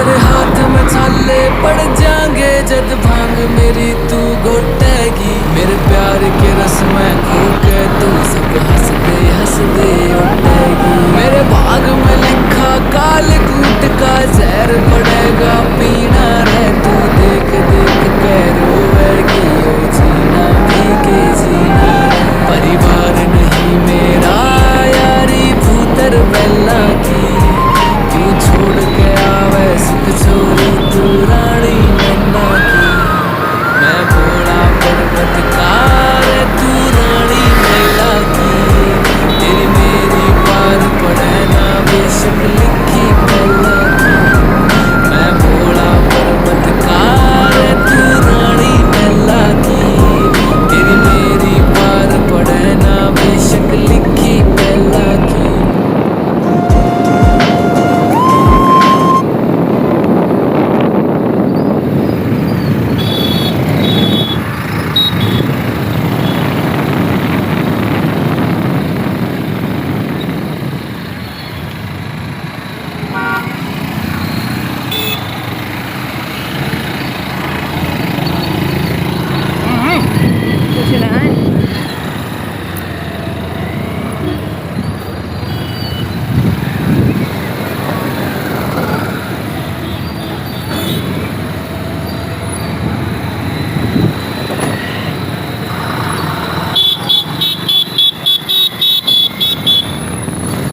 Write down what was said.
तेरे हाथ में छाले पड़ जाएंगे जद भांग मेरी तू घोटेगी। मेरे प्यार के रस में खो के तू सब हंस दे उठेगी। मेरे भाग में लिखा काल कूट का जहर पड़ेगा पीना रे तू देख देख के रोएगी। ओ जीना भी के जीना रे परिवार नहीं मेरा यारी भूतर बेला की। तू छोड़ के आवे सुख छोरी तू रानी नन्ना की। मैं भोला पर्वतकार तू रानी मैला की। तेरी मेरी पार पड़े ना बेशक लिखी मैला की। मैं भोला पर्वतकार तू रानी मैला की। तेरी मेरी पार पड़े ना बेशक लिखी मैला की। Kasilahan.